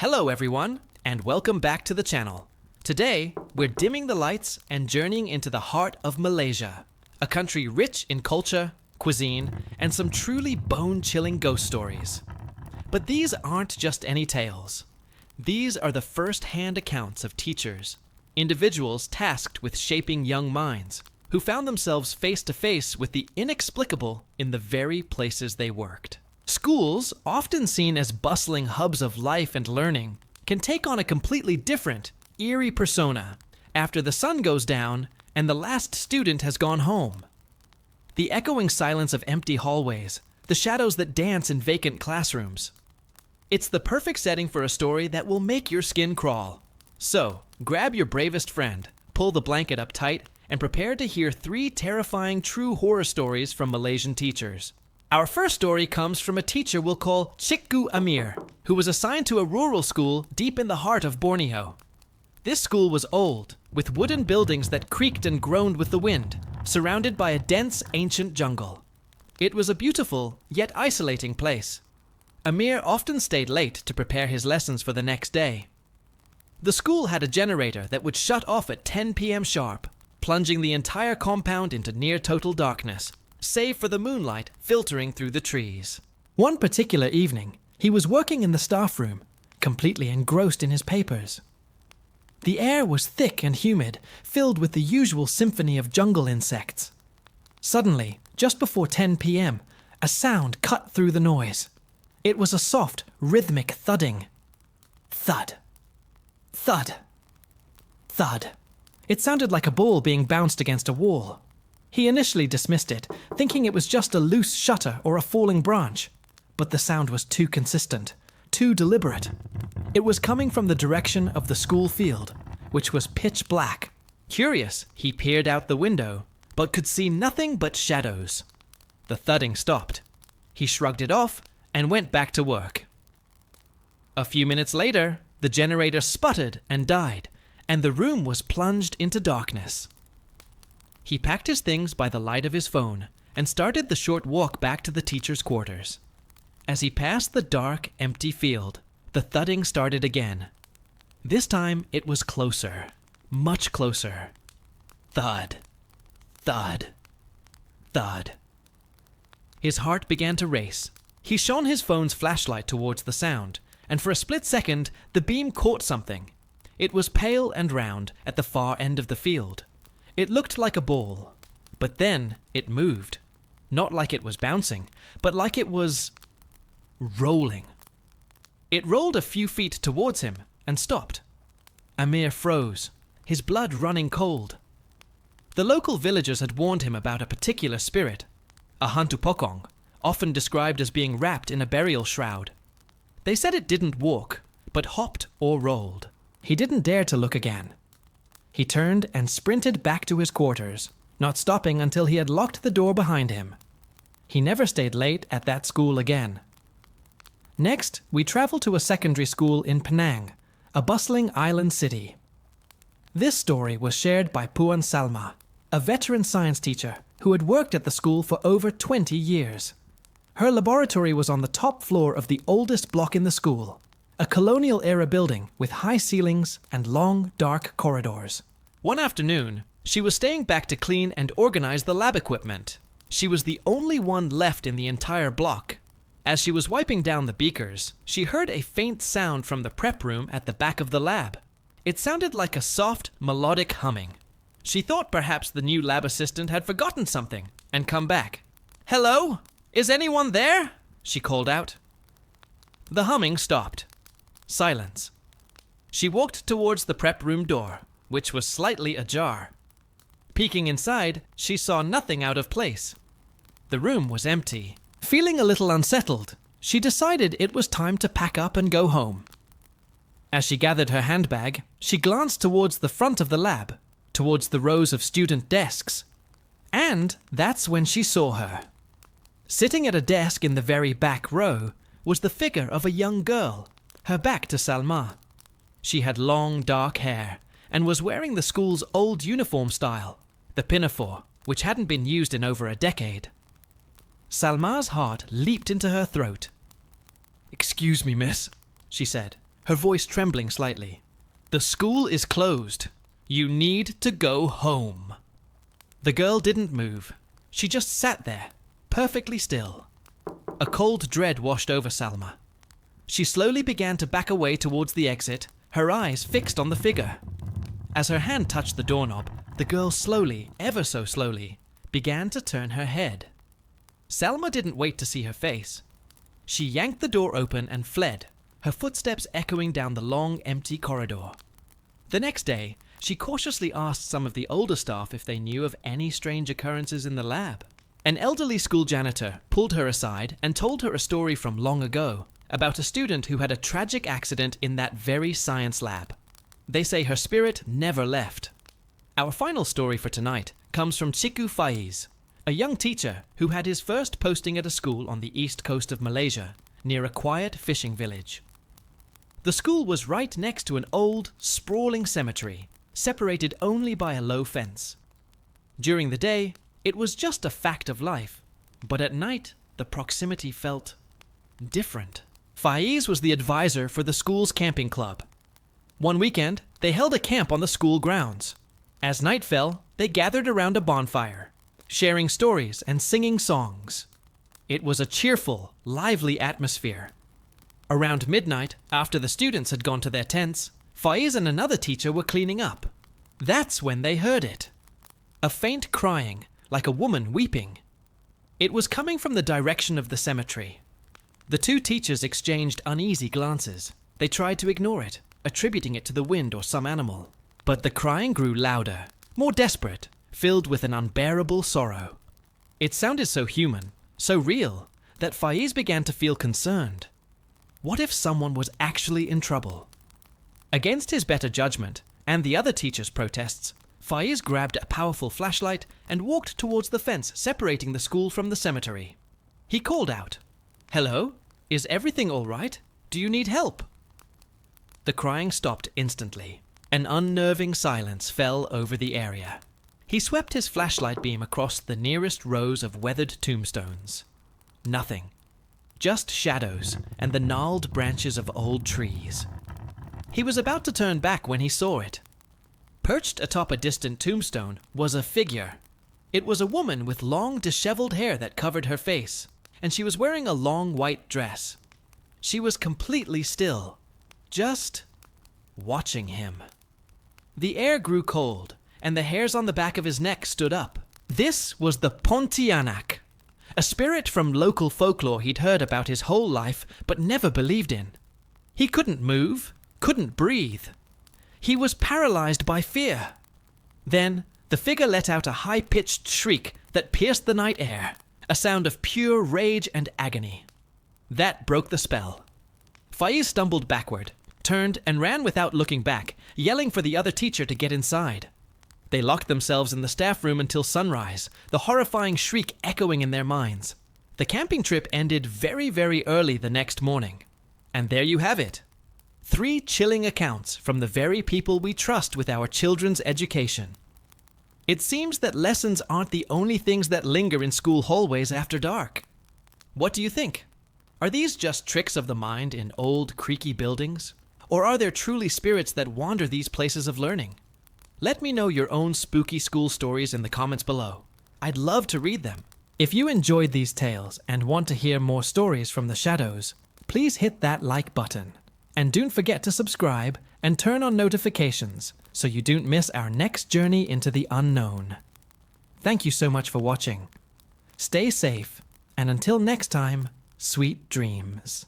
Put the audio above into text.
Hello everyone, and welcome back to the channel. Today, we're dimming the lights and journeying into the heart of Malaysia, a country rich in culture, cuisine, and some truly bone-chilling ghost stories. But these aren't just any tales. These are the first-hand accounts of teachers, individuals tasked with shaping young minds, who found themselves face-to-face with the inexplicable in the very places they worked. Schools, often seen as bustling hubs of life and learning, can take on a completely different, eerie persona after the sun goes down and the last student has gone home. The echoing silence of empty hallways, the shadows that dance in vacant classrooms. It's the perfect setting for a story that will make your skin crawl. So, grab your bravest friend, pull the blanket up tight, and prepare to hear 3 terrifying true horror stories from Malaysian teachers. Our first story comes from a teacher we'll call Cikgu Amir, who was assigned to a rural school deep in the heart of Borneo. This school was old, with wooden buildings that creaked and groaned with the wind, surrounded by a dense ancient jungle. It was a beautiful, yet isolating place. Amir often stayed late to prepare his lessons for the next day. The school had a generator that would shut off at 10 p.m. sharp, plunging the entire compound into near-total darkness, save for the moonlight filtering through the trees. One particular evening, he was working in the staff room, completely engrossed in his papers. The air was thick and humid, filled with the usual symphony of jungle insects. Suddenly, just before 10 p.m., a sound cut through the noise. It was a soft, rhythmic thudding. Thud. Thud. Thud. It sounded like a ball being bounced against a wall. He initially dismissed it, thinking it was just a loose shutter or a falling branch. But the sound was too consistent, too deliberate. It was coming from the direction of the school field, which was pitch black. Curious, he peered out the window, but could see nothing but shadows. The thudding stopped. He shrugged it off and went back to work. A few minutes later, the generator sputtered and died, and the room was plunged into darkness. He packed his things by the light of his phone and started the short walk back to the teacher's quarters. As he passed the dark, empty field, the thudding started again. This time it was closer, much closer. Thud, thud, thud. His heart began to race. He shone his phone's flashlight towards the sound, and for a split second, the beam caught something. It was pale and round at the far end of the field. It looked like a ball, but then it moved. Not like it was bouncing, but like it was rolling. It rolled a few feet towards him and stopped. Amir froze, his blood running cold. The local villagers had warned him about a particular spirit, a hantu pokong, often described as being wrapped in a burial shroud. They said it didn't walk, but hopped or rolled. He didn't dare to look again. He turned and sprinted back to his quarters, not stopping until he had locked the door behind him. He never stayed late at that school again. Next, we travel to a secondary school in Penang, a bustling island city. This story was shared by Puan Salma, a veteran science teacher who had worked at the school for over 20 years. Her laboratory was on the top floor of the oldest block in the school, a colonial-era building with high ceilings and long, dark corridors. One afternoon, she was staying back to clean and organize the lab equipment. She was the only one left in the entire block. As she was wiping down the beakers, she heard a faint sound from the prep room at the back of the lab. It sounded like a soft, melodic humming. She thought perhaps the new lab assistant had forgotten something and come back. "Hello? Is anyone there?" she called out. The humming stopped. Silence. She walked towards the prep room door, which was slightly ajar. Peeking inside, she saw nothing out of place. The room was empty. Feeling a little unsettled, she decided it was time to pack up and go home. As she gathered her handbag, she glanced towards the front of the lab, towards the rows of student desks. And that's when she saw her. Sitting at a desk in the very back row was the figure of a young girl, her back to Salma. She had long, dark hair and was wearing the school's old uniform style, the pinafore, which hadn't been used in over a decade. Salma's heart leaped into her throat. "Excuse me, miss," she said, her voice trembling slightly. "The school is closed. You need to go home." The girl didn't move. She just sat there, perfectly still. A cold dread washed over Salma. She slowly began to back away towards the exit, her eyes fixed on the figure. As her hand touched the doorknob, the girl slowly, ever so slowly, began to turn her head. Salma didn't wait to see her face. She yanked the door open and fled, her footsteps echoing down the long, empty corridor. The next day, she cautiously asked some of the older staff if they knew of any strange occurrences in the lab. An elderly school janitor pulled her aside and told her a story from long ago about a student who had a tragic accident in that very science lab. They say her spirit never left. Our final story for tonight comes from Cikgu Faiz, a young teacher who had his first posting at a school on the east coast of Malaysia, near a quiet fishing village. The school was right next to an old, sprawling cemetery, separated only by a low fence. During the day, it was just a fact of life, but at night, the proximity felt different. Faiz was the advisor for the school's camping club. One weekend, they held a camp on the school grounds. As night fell, they gathered around a bonfire, sharing stories and singing songs. It was a cheerful, lively atmosphere. Around midnight, after the students had gone to their tents, Faiz and another teacher were cleaning up. That's when they heard it. A faint crying, like a woman weeping. It was coming from the direction of the cemetery. The two teachers exchanged uneasy glances. They tried to ignore it, attributing it to the wind or some animal. But the crying grew louder, more desperate, filled with an unbearable sorrow. It sounded so human, so real, that Faiz began to feel concerned. What if someone was actually in trouble? Against his better judgment, and the other teachers' protests, Faiz grabbed a powerful flashlight and walked towards the fence separating the school from the cemetery. He called out, "Hello? Is everything all right? Do you need help?" The crying stopped instantly. An unnerving silence fell over the area. He swept his flashlight beam across the nearest rows of weathered tombstones. Nothing. Just shadows and the gnarled branches of old trees. He was about to turn back when he saw it. Perched atop a distant tombstone was a figure. It was a woman with long, disheveled hair that covered her face, and she was wearing a long white dress. She was completely still, just watching him. The air grew cold, and the hairs on the back of his neck stood up. This was the Pontianak, a spirit from local folklore he'd heard about his whole life but never believed in. He couldn't move, couldn't breathe. He was paralyzed by fear. Then the figure let out a high-pitched shriek that pierced the night air, a sound of pure rage and agony. That broke the spell. Faiz stumbled backward, turned and ran without looking back, yelling for the other teacher to get inside. They locked themselves in the staff room until sunrise, the horrifying shriek echoing in their minds. The camping trip ended very, very early the next morning. And there you have it. 3 chilling accounts from the very people we trust with our children's education. It seems that lessons aren't the only things that linger in school hallways after dark. What do you think? Are these just tricks of the mind in old, creaky buildings? Or are there truly spirits that wander these places of learning? Let me know your own spooky school stories in the comments below. I'd love to read them. If you enjoyed these tales and want to hear more stories from the shadows, please hit that like button. And don't forget to subscribe and turn on notifications so you don't miss our next journey into the unknown. Thank you so much for watching. Stay safe, and until next time, sweet dreams.